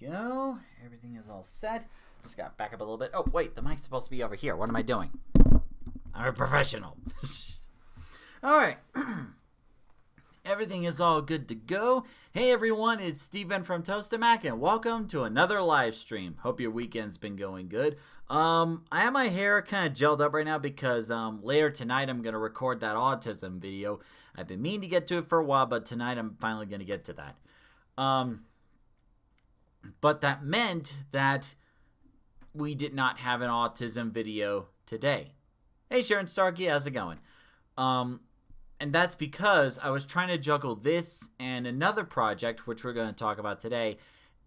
go. Everything is all set. Just got to back up a little bit. Oh, wait, the mic's supposed to be over here. What am I doing? I'm a professional. All right. Everything is all good to go. Hey, everyone, it's Steven from Tostemac, and welcome to another live stream. Hope your weekend's been going good. I have my hair kind of gelled up right now because later tonight I'm going to record that autism video. I've been meaning to get to it for a while, but tonight I'm finally going to get to that. But that meant that we did not have an autism video today. Hey, Sharon Starkey, how's it going? And that's because I was trying to juggle this and another project, which we're going to talk about today,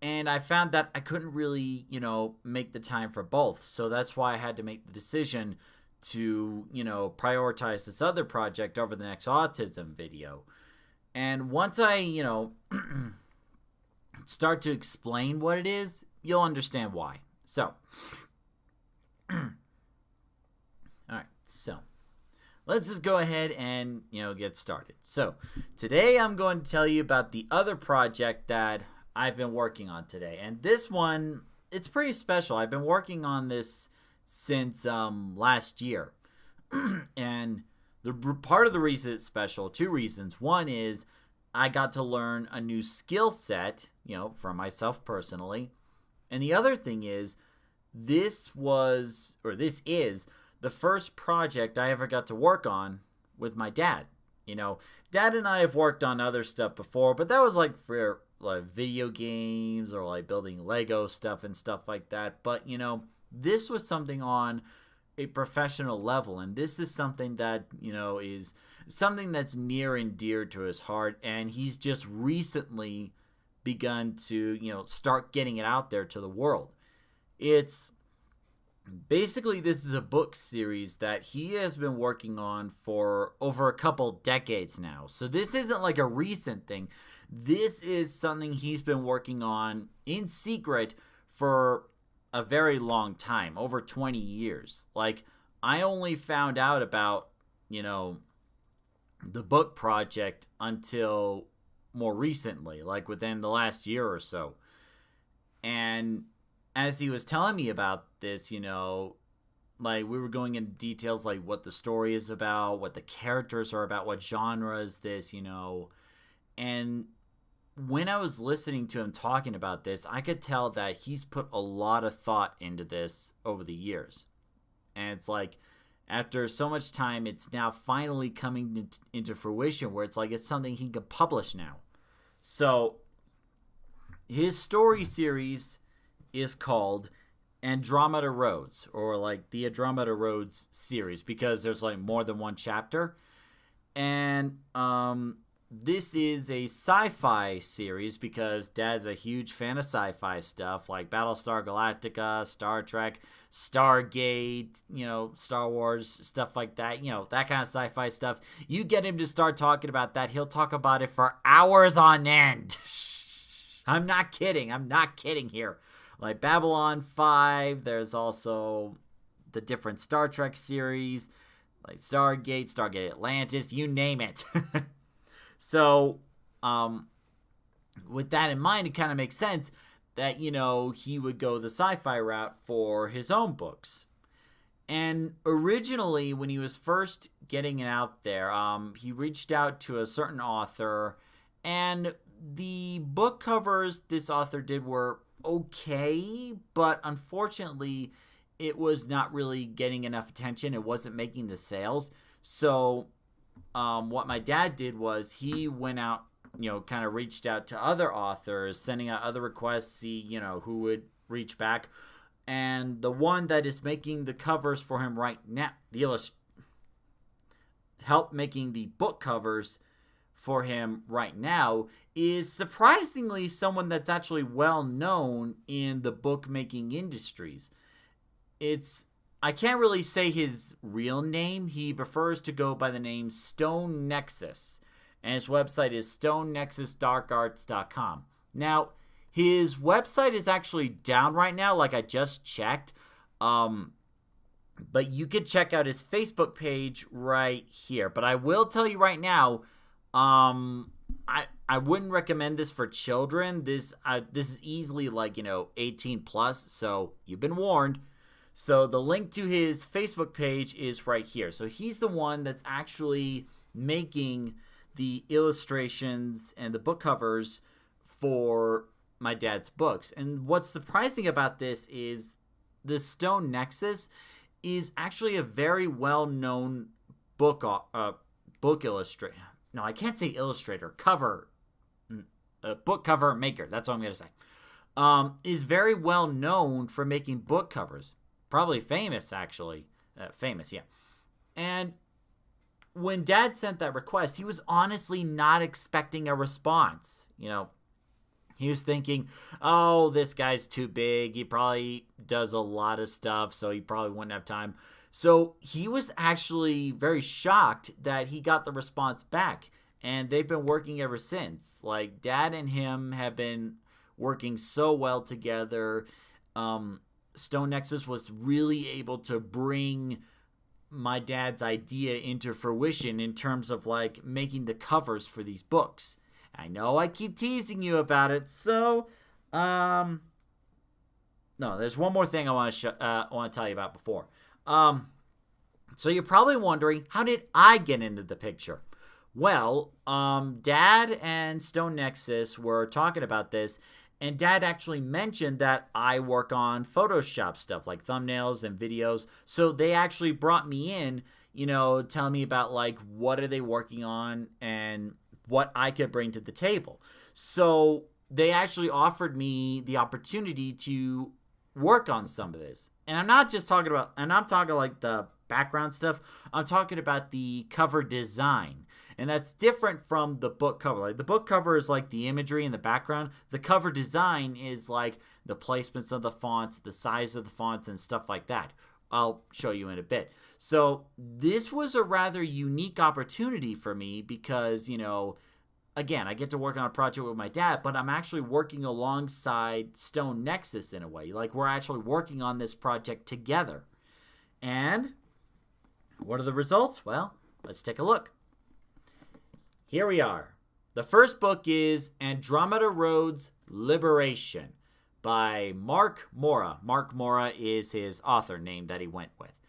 and I found that I couldn't really, make the time for both. So that's why I had to make the decision to, prioritize this other project over the next autism video. And once I, start to explain what it is, you'll understand why. So, all right, so let's just go ahead and, get started. So today I'm going to tell you about the other project that I've been working on today. And this one, it's pretty special. I've been working on this since last year. And part of the reason it's special, two reasons. One is I got to learn a new skill set, for myself personally. And the other thing is this is the first project I ever got to work on with my dad. Dad and I have worked on other stuff before, but that was like for like video games or like building Lego stuff and stuff like that. But, this was something on a professional level, and this is something that, is something that's near and dear to his heart, and he's just recently begun to, start getting it out there to the world. It's basically, this is a book series that he has been working on for over a couple decades now. So this isn't like a recent thing. This is something he's been working on in secret for a very long time, over 20 years. Like, I only found out about, the book project until more recently, like within the last year or so. And as he was telling me about this, like we were going into details like what the story is about, what the characters are about, what genre is this, and when I was listening to him talking about this, I could tell that he's put a lot of thought into this over the years. And it's like, after so much time, it's now finally coming into fruition where it's like it's something he can publish now. So his story series is called Andromeda Roads, or like the Andromeda Roads series, because there's like more than one chapter. And this is a sci-fi series because Dad's a huge fan of sci-fi stuff like Battlestar Galactica, Star Trek, Stargate, Star Wars, stuff like that, that kind of sci-fi stuff. You get him to start talking about that, he'll talk about it for hours on end. I'm not kidding here. Like Babylon 5, there's also the different Star Trek series, like Stargate Atlantis, you name it. So, with that in mind, it kind of makes sense that, he would go the sci-fi route for his own books. And originally, when he was first getting it out there, he reached out to a certain author, and the book covers this author did were okay, but unfortunately, it was not really getting enough attention. It wasn't making the sales. So what my dad did was he went out, kind of reached out to other authors, sending out other requests, see, who would reach back. And the one that is making the covers for him right now, help making the book covers for him right now, is surprisingly someone that's actually well known in the bookmaking industries. I can't really say his real name. He prefers to go by the name Stone Nexus, and his website is stonenexusdarkarts.com. Now, his website is actually down right now, like I just checked, but you could check out his Facebook page right here. But I will tell you right now, I wouldn't recommend this for children. This is easily like, 18 plus, so you've been warned. So the link to his Facebook page is right here. So he's the one that's actually making the illustrations and the book covers for my dad's books. And what's surprising about this is the Stone Nexus is actually a very well-known book illustrator. No, I can't say illustrator. Book cover maker. That's what I'm going to say. Is very well known for making book covers. Probably famous, actually. Famous, yeah. And when Dad sent that request, he was honestly not expecting a response. He was thinking, oh, this guy's too big. He probably does a lot of stuff, so he probably wouldn't have time. So he was actually very shocked that he got the response back. And they've been working ever since. Like, Dad and him have been working so well together. Stone Nexus was really able to bring my dad's idea into fruition in terms of, like, making the covers for these books. I know I keep teasing you about it, so, no, there's one more thing I want to tell you about before. So you're probably wondering, how did I get into the picture? Well, Dad and Stone Nexus were talking about this, and Dad actually mentioned that I work on Photoshop stuff, like thumbnails and videos. So they actually brought me in, telling me about, like, what are they working on and what I could bring to the table. So they actually offered me the opportunity to work on some of this. And I'm not just talking about, and I'm talking like the background stuff. I'm talking about the cover design. And that's different from the book cover. Like, the book cover is like the imagery in the background. The cover design is like the placements of the fonts, the size of the fonts, and stuff like that. I'll show you in a bit. So this was a rather unique opportunity for me because, again, I get to work on a project with my dad, but I'm actually working alongside Stone Nexus in a way. Like, we're actually working on this project together. And what are the results? Well, let's take a look. Here we are. The first book is Andromeda Road's Liberation by Mark Mora. Mark Mora is his author name that he went with.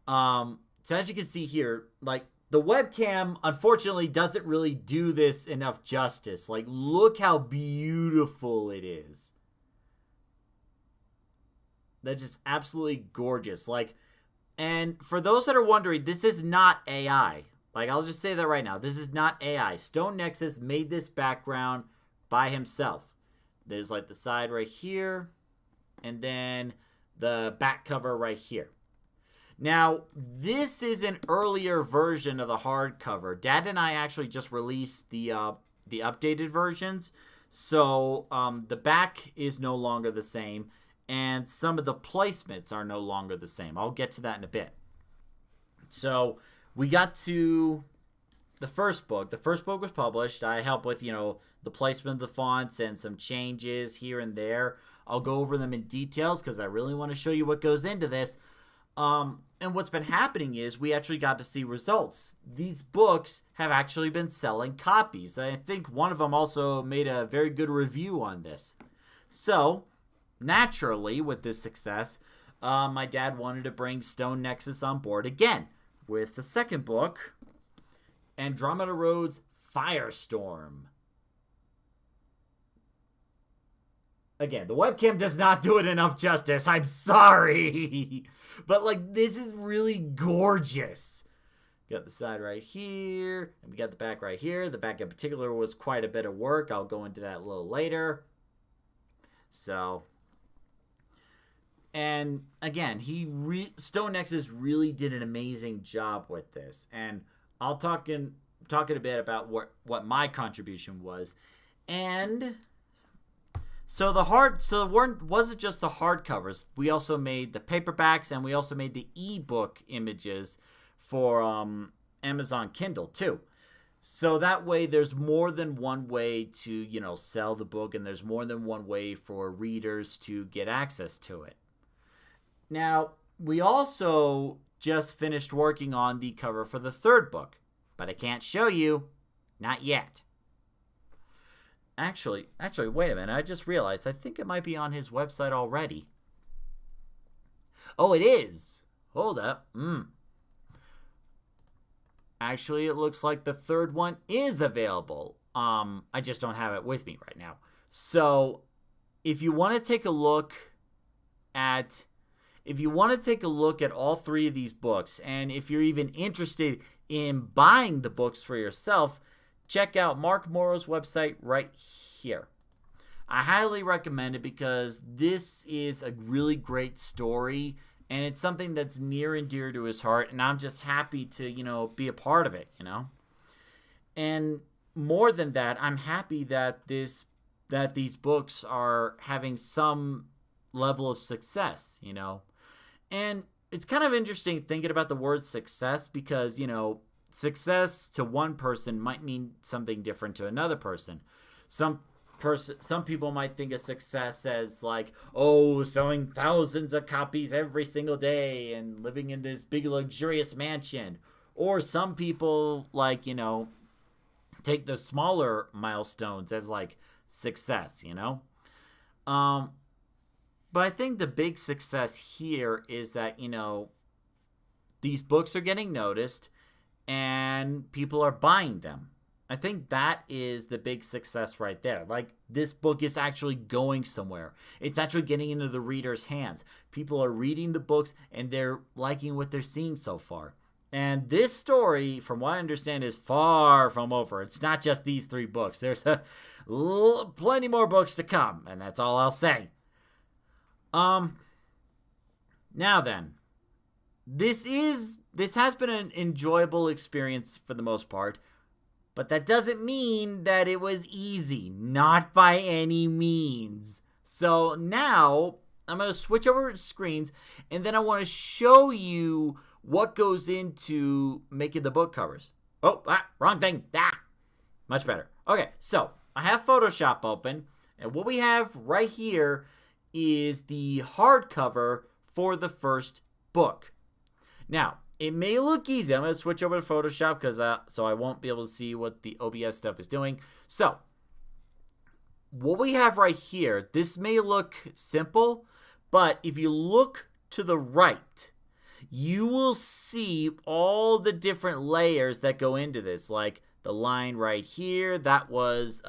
So as you can see here, like, the webcam, unfortunately, doesn't really do this enough justice. Like, look how beautiful it is. That's just absolutely gorgeous. Like, and for those that are wondering, this is not AI. Like, I'll just say that right now. This is not AI. Stone Nexus made this background by himself. There's, like, the side right here, and then the back cover right here. Now, this is an earlier version of the hardcover. Dad and I actually just released the updated versions. So the back is no longer the same, and some of the placements are no longer the same. I'll get to that in a bit. So we got to the first book. The first book was published. I helped with, the placement of the fonts and some changes here and there. I'll go over them in details because I really want to show you what goes into this. And what's been happening is we actually got to see results. These books have actually been selling copies. I think one of them also made a very good review on this. So, naturally, with this success, my dad wanted to bring Stone Nexus on board again with the second book, Andromeda Road's Firestorm. Again, the webcam does not do it enough justice. I'm sorry. But, like, this is really gorgeous. Got the side right here, and we got the back right here. The back in particular was quite a bit of work. I'll go into that a little later. So, and again, Stone Nexus really did an amazing job with this. And I'll talking a bit about what my contribution was. And so it wasn't just the hardcovers. We also made the paperbacks, and we also made the ebook images for Amazon Kindle too. So that way there's more than one way to, sell the book, and there's more than one way for readers to get access to it. Now, we also just finished working on the cover for the third book, but I can't show you, not yet. Actually, wait a minute. I just realized. I think it might be on his website already. Oh, it is. Hold up. Actually, it looks like the third one is available. I just don't have it with me right now. So, if you want to take a look at all three of these books, and if you're even interested in buying the books for yourself, check out Mark Morrow's website right here. I highly recommend it because this is a really great story, and it's something that's near and dear to his heart, and I'm just happy to, be a part of it, And more than that, I'm happy that these books are having some level of success, And it's kind of interesting thinking about the word success because, success to one person might mean something different to another person. Some people might think of success as like, oh, selling thousands of copies every single day and living in this big luxurious mansion. Or some people like, take the smaller milestones as like success, But I think the big success here is that, these books are getting noticed and people are buying them. I think that is the big success right there. Like, this book is actually going somewhere. It's actually getting into the reader's hands. People are reading the books and they're liking what they're seeing so far. And this story, from what I understand, is far from over. It's not just these 3 books. There's plenty more books to come, and that's all I'll say. Now then, this has been an enjoyable experience for the most part. But that doesn't mean that it was easy. Not by any means. So now I'm going to switch over screens and then I want to show you what goes into making the book covers. Oh, wrong thing. Much better. Okay, so I have Photoshop open and what we have right here is the hardcover for the first book. Now, it may look easy. I'm going to switch over to Photoshop because so I won't be able to see what the OBS stuff is doing. So, what we have right here, this may look simple, but if you look to the right, you will see all the different layers that go into this. Like the line right here, that was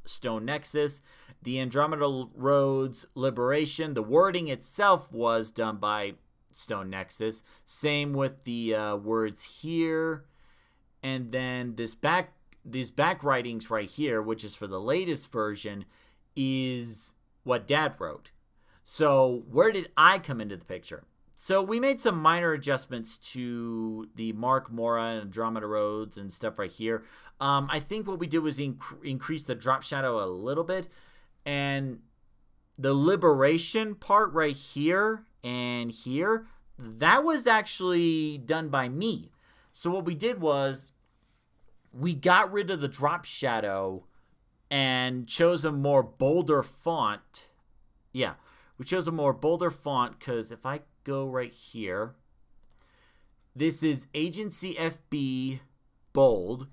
Stone Nexus. The Andromeda Roads Liberation, the wording itself was done by Stone Nexus. Same with the words here, and then these back writings right here, which is for the latest version, is what Dad wrote. So where did I come into the picture? So we made some minor adjustments to the Mark Mora and Andromeda Roads and stuff right here. I think what we did was increase the drop shadow a little bit, and the liberation part right here and here, that was actually done by me. So what we did was we got rid of the drop shadow and chose a more bolder font. Yeah, we chose a more bolder font because if I go right here, this is Agency FB bold.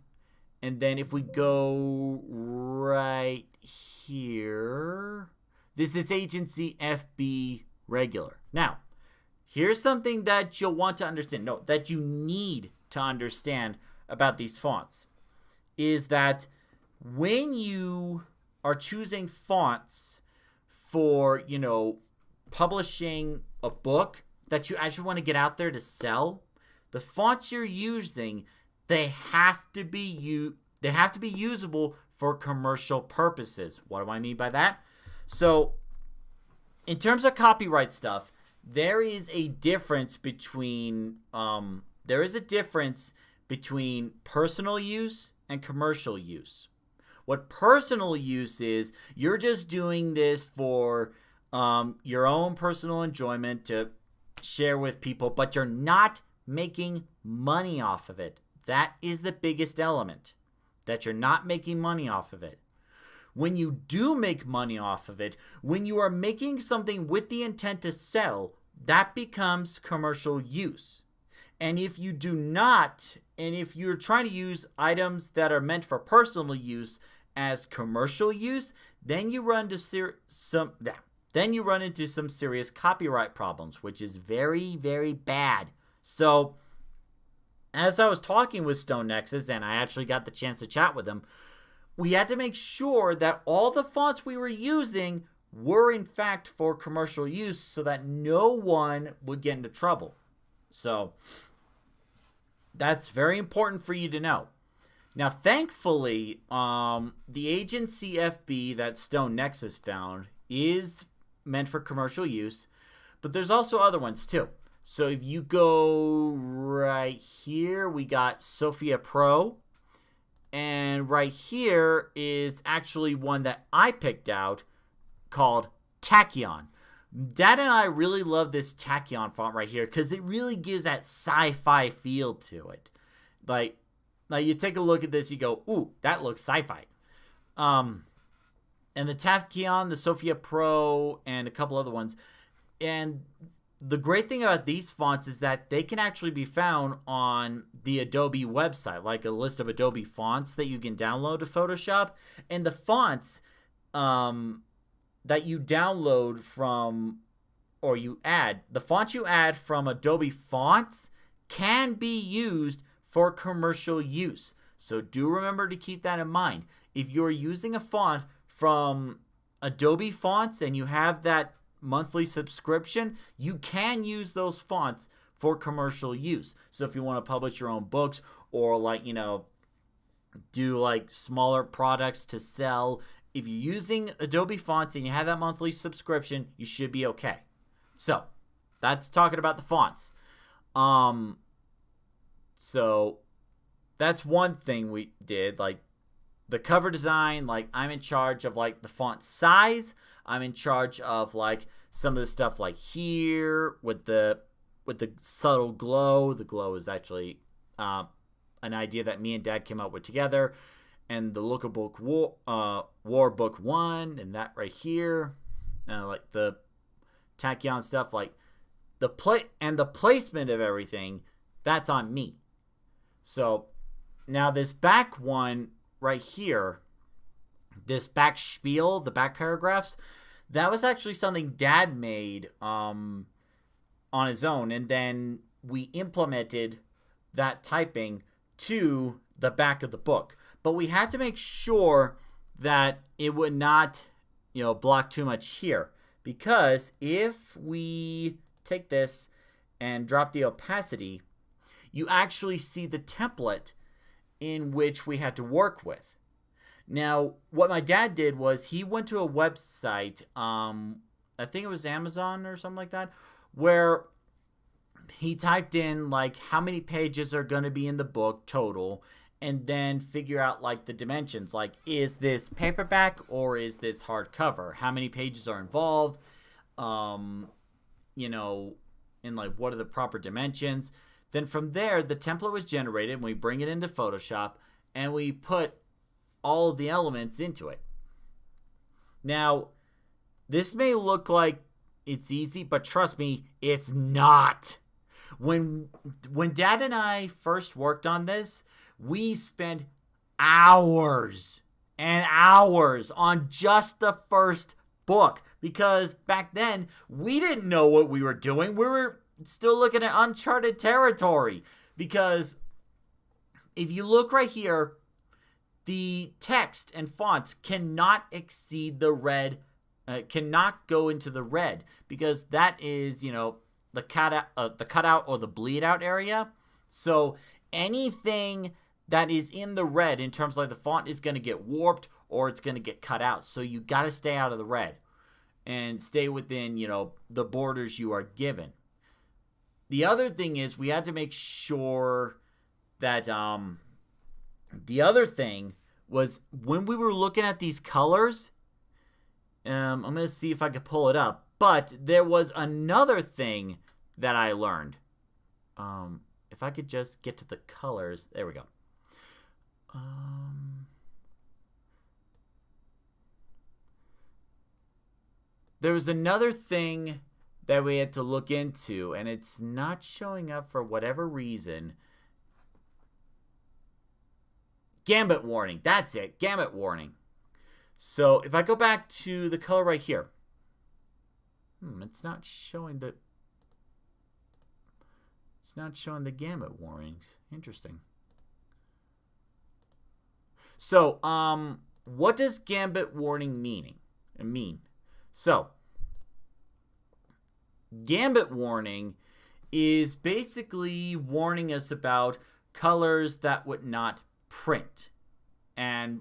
And then if we go right here, this is Agency FB regular. Now, here's something that you'll want to understand. No, that you need to understand about these fonts is that when you are choosing fonts for, publishing a book that you actually want to get out there to sell, the fonts you're using, they have to be usable for commercial purposes. What do I mean by that? So, in terms of copyright stuff, there is a difference between personal use and commercial use. What personal use is, you're just doing this for your own personal enjoyment to share with people, but you're not making money off of it. That is the biggest element, that you're not making money off of it. When you do make money off of it, when you are making something with the intent to sell, that becomes commercial use. And if you do not, and if you're trying to use items that are meant for personal use as commercial use, then you run into some serious copyright problems, which is very, very bad. So, as I was talking with Stone Nexus, and I actually got the chance to chat with him, we had to make sure that all the fonts we were using were in fact for commercial use so that no one would get into trouble. So, that's very important for you to know. Now, thankfully, the agency FB that Stone Nexus found is meant for commercial use, but there's also other ones too. So if you go right here, we got Sophia Pro, and right here is actually one that I picked out called Tachyon. Dad and I really love this Tachyon font right here because it really gives that sci-fi feel to it. Like you take a look at this, you go, ooh, that looks sci-fi. And the Tachyon, the Sophia Pro, and a couple other ones. And the great thing about these fonts is that they can actually be found on the Adobe website, like a list of Adobe fonts that you can download to Photoshop. And the fonts that you download from, or you add, the fonts you add from Adobe Fonts can be used for commercial use. So do remember to keep that in mind. If you're using a font from Adobe Fonts and you have that monthly subscription, you can use those fonts for commercial use. So if you want to publish your own books or do smaller products to sell, if you're using Adobe Fonts and you have that monthly subscription, you should be okay. So that's talking about the fonts. So that's one thing we did, the cover design. I'm in charge of the font size. I'm in charge of some of the stuff here with the subtle glow. The glow is actually an idea that me and Dad came up with together. And the Lookbook War Book 1 and that right here. The Tachyon stuff, the placement of everything, that's on me. So now this back one right here, this back spiel, the back paragraphs, that was actually something Dad made on his own, and then we implemented that typing to the back of the book. But we had to make sure that it would not, block too much here, because if we take this and drop the opacity, you actually see the template in which we had to work with. Now, what my dad did was he went to a website, I think it was Amazon or something like that, where he typed in how many pages are going to be in the book total, and then figure out the dimensions. Is this paperback or is this hardcover? How many pages are involved? And what are the proper dimensions? Then from there, the template was generated, and we bring it into Photoshop, and we put all of the elements into it. Now, this may look like it's easy, but trust me, it's not. When Dad and I first worked on this, we spent hours and hours on just the first book, because back then we didn't know what we were doing. We were still looking at uncharted territory, because if you look right here, the text and fonts cannot exceed the red, cannot go into the red, because that is, the cutout or the bleed out area. So anything that is in the red in terms of the font is going to get warped or it's going to get cut out. So you got to stay out of the red and stay within, the borders you are given. The other thing is we had to make sure that the other thing was when we were looking at these colors, I'm going to see if I could pull it up, but there was another thing that I learned. If I could just get to the colors. There we go. There was another thing that we had to look into, and it's not showing up for whatever reason. Gambit warning. That's it. Gambit warning. So if I go back to the color right here, it's not showing the gamut warnings. Interesting. So, what does gambit warning mean? So, gambit warning is basically warning us about colors that would not print. And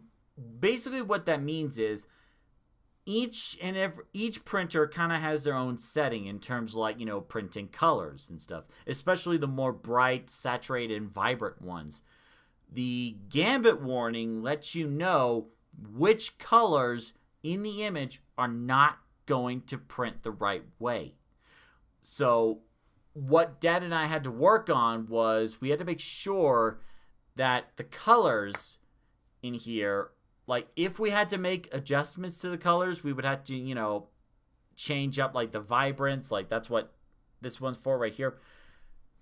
basically what that means is each printer kind of has their own setting in terms of, like, printing colors and stuff, especially the more bright, saturated, and vibrant ones. The gambit warning lets you know which colors in the image are not going to print the right way. So what Dad and I had to work on was we had to make sure that the colors in here, like if we had to make adjustments to the colors, we would have to, change up like the vibrance, like that's what this one's for right here.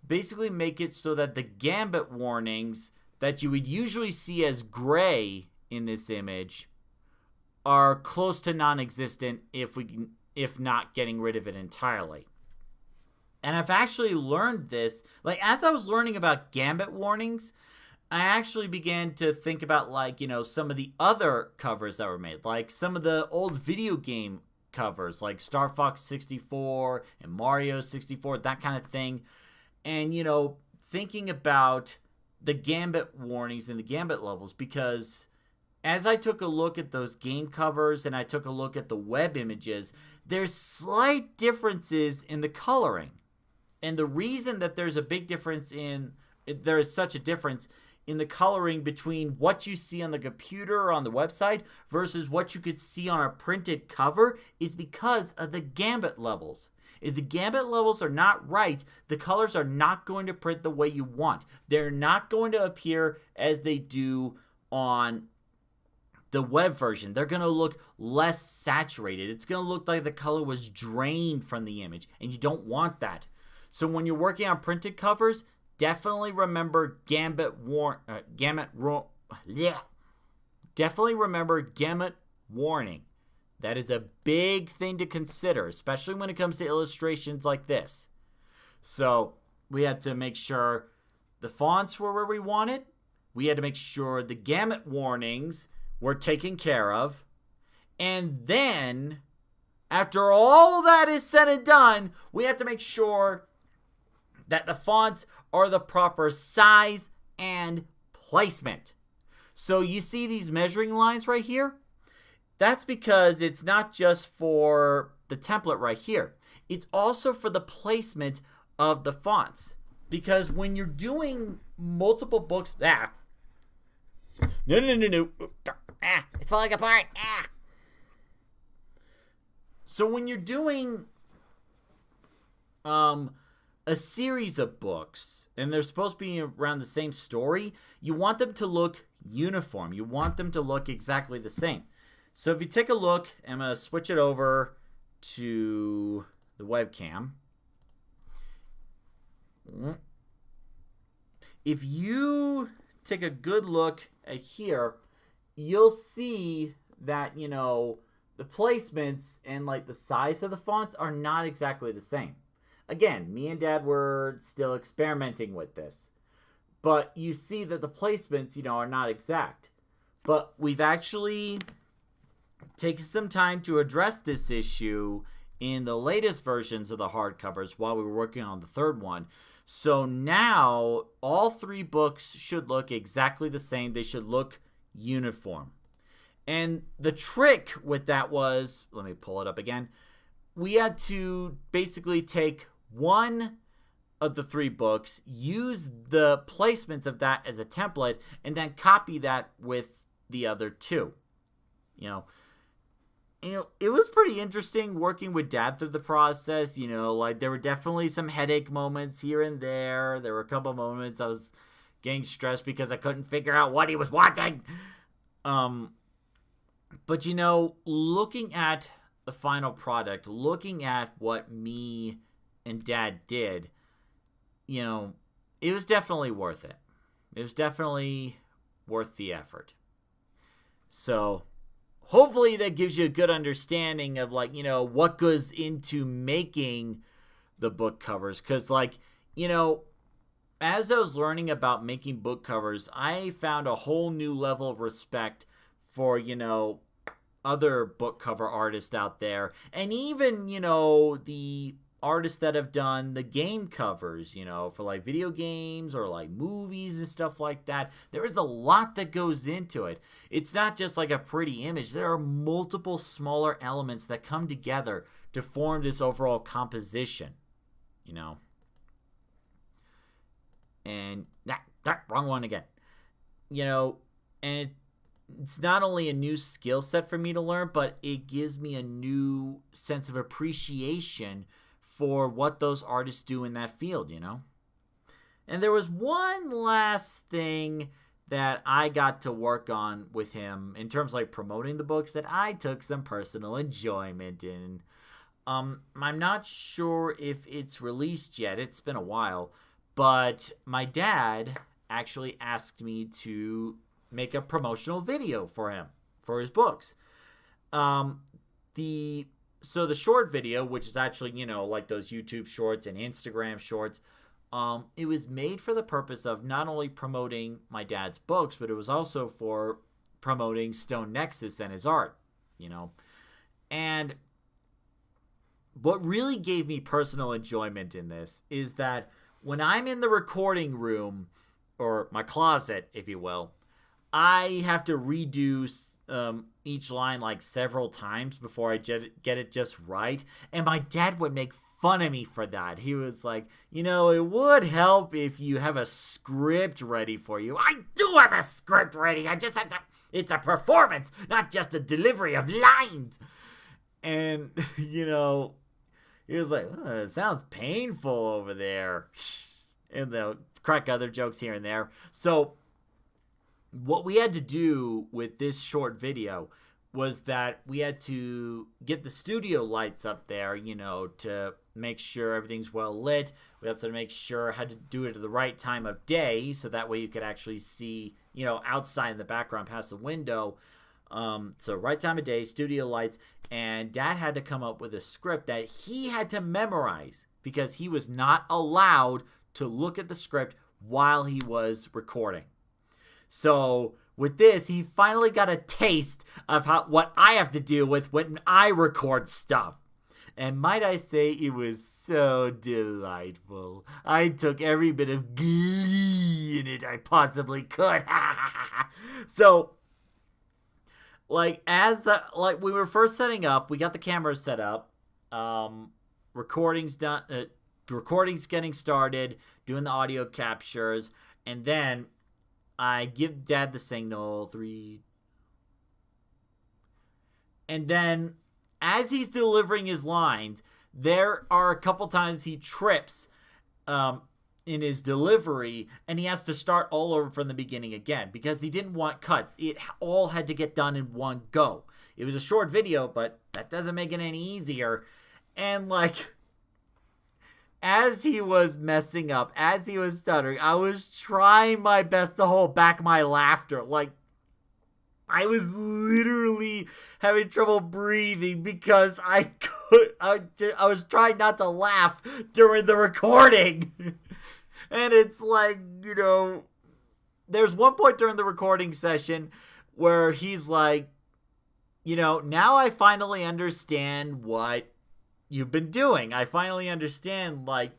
Basically make it so that the gambit warnings that you would usually see as gray in this image are close to non-existent if not getting rid of it entirely. And I've actually learned this, like as I was learning about gambit warnings, I actually began to think about, like, some of the other covers that were made, like some of the old video game covers, like Star Fox 64 and Mario 64, that kind of thing. And, thinking about the gambit warnings and the gambit levels, because as I took a look at those game covers and I took a look at the web images, there's slight differences in the coloring. And the reason that there is such a difference in the coloring between what you see on the computer or on the website versus what you could see on a printed cover is because of the gambit levels. If the gambit levels are not right, the colors are not going to print the way you want. They're not going to appear as they do on the web version. They're going to look less saturated. It's going to look like the color was drained from the image, and you don't want that. So when you're working on printed covers, definitely remember gambit warning. That is a big thing to consider, especially when it comes to illustrations like this. So we had to make sure the fonts were where we wanted. We had to make sure the gamut warnings were taken care of. And then, after all that is said and done, we have to make sure that the fonts are the proper size and placement. So you see these measuring lines right here? That's because it's not just for the template right here. It's also for the placement of the fonts. Because when you're doing multiple books... No. It's falling apart. So when you're doing a series of books, and they're supposed to be around the same story, you want them to look uniform. You want them to look exactly the same. So if you take a look, I'm going to switch it over to the webcam. If you take a good look at here, you'll see that, the placements and like the size of the fonts are not exactly the same. Again, me and Dad were still experimenting with this. But you see that the placements, are not exact. But we've actually taken some time to address this issue in the latest versions of the hardcovers while we were working on the third one. So now all three books should look exactly the same. They should look uniform. And the trick with that was, let me pull it up again. We had to basically take one of the three books, use the placements of that as a template, and then copy that with the other two. It was pretty interesting working with Dad through the process. Like there were definitely some headache moments here and there. There were a couple moments I was getting stressed because I couldn't figure out what he was wanting. But looking at the final product, looking at what me and Dad did, it was definitely worth it. It was definitely worth the effort. So hopefully that gives you a good understanding of, like, what goes into making the book covers. Because, like, as I was learning about making book covers, I found a whole new level of respect for, other book cover artists out there. And even, the artists that have done the game covers, for like video games or like movies and stuff like that. There is a lot that goes into it. It's not just like a pretty image. There are multiple smaller elements that come together to form this overall composition, And wrong one again. And it's not only a new skill set for me to learn, but it gives me a new sense of appreciation for what those artists do in that field, And there was one last thing that I got to work on with him in terms of like promoting the books that I took some personal enjoyment in. I'm not sure if it's released yet. It's been a while. But my dad actually asked me to make a promotional video for him, for his books. So the short video, which is actually, like those YouTube shorts and Instagram shorts, it was made for the purpose of not only promoting my dad's books, but it was also for promoting Stone Nexus and his art, And what really gave me personal enjoyment in this is that when I'm in the recording room, or my closet, if you will, I have to redo each line like several times before I get it just right. And my dad would make fun of me for that. He was like, it would help if you have a script ready for you. I do have a script ready. I just have to, it's a performance, not just a delivery of lines. And, he was like, it sounds painful over there. And they'll crack other jokes here and there. So what we had to do with this short video was that we had to get the studio lights up there, to make sure everything's well lit. We also had to make sure had to do it at the right time of day, so that way you could actually see, outside in the background past the window. So right time of day, studio lights, and Dad had to come up with a script that he had to memorize because he was not allowed to look at the script while he was recording. So with this, he finally got a taste of what I have to deal with when I record stuff. And might I say, it was so delightful. I took every bit of glee in it I possibly could. So, like, we were first setting up, we got the cameras set up, recording's done, recording's getting started, doing the audio captures, and then I give Dad the signal, 3. And then, as he's delivering his lines, there are a couple times he trips in his delivery, and he has to start all over from the beginning again, because he didn't want cuts. It all had to get done in one go. It was a short video, but that doesn't make it any easier. And, like, as he was messing up, as he was stuttering, I was trying my best to hold back my laughter. Like, I was literally having trouble breathing because I was trying not to laugh during the recording. And it's like, there's one point during the recording session where he's like, now I finally understand what you've been doing. I finally understand, like,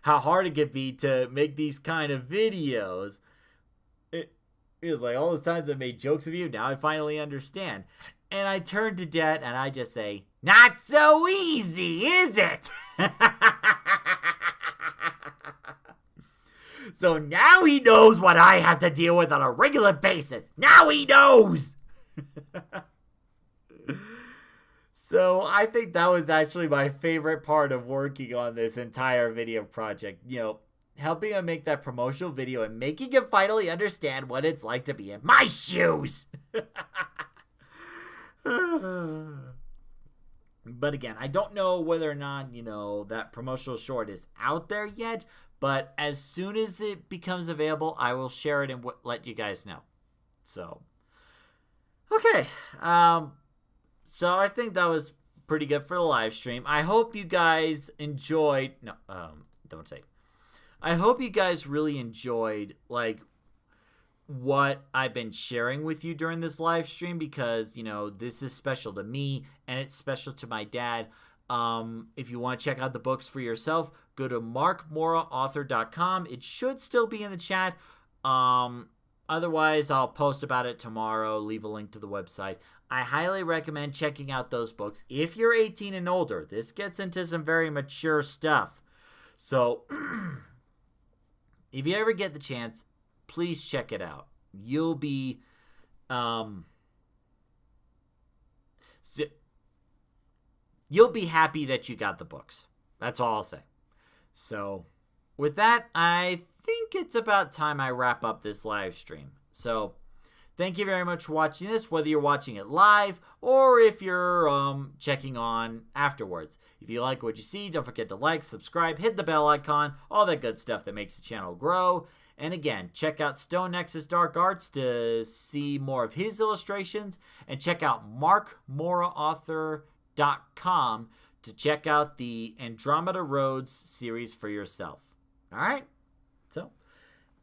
how hard it could be to make these kind of videos. It was like, all those times I made jokes of you, now I finally understand. And I turn to Dad and I just say, not so easy, is it? So now he knows what I have to deal with on a regular basis. Now he knows. So I think that was actually my favorite part of working on this entire video project. Helping him make that promotional video and making him finally understand what it's like to be in my shoes. But again, I don't know whether or not, that promotional short is out there yet. But as soon as it becomes available, I will share it and let you guys know. So, Okay. So I think that was pretty good for the live stream. I hope you guys enjoyed. No, don't say. I hope you guys really enjoyed like what I've been sharing with you during this live stream, because this is special to me and it's special to my dad. If you want to check out the books for yourself, go to markmoraauthor.com. It should still be in the chat. Otherwise, I'll post about it tomorrow, leave a link to the website. I highly recommend checking out those books if you're 18 and older. This gets into some very mature stuff. So, if you ever get the chance, please check it out. You'll be happy that you got the books. That's all I'll say. So, with that, I think it's about time I wrap up this live stream. So, thank you very much for watching this, whether you're watching it live or if you're checking on afterwards. If you like what you see, don't forget to like, subscribe, hit the bell icon, all that good stuff that makes the channel grow. And again, check out Stone Nexus Dark Arts to see more of his illustrations, and check out markmoraauthor.com to check out the Andromeda Roads series for yourself. All right? So,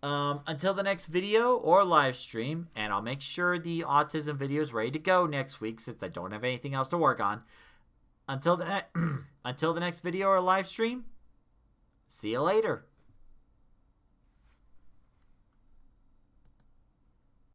until the next video or live stream, and I'll make sure the autism video is ready to go next week since I don't have anything else to work on. Until the next video or live stream, see you later.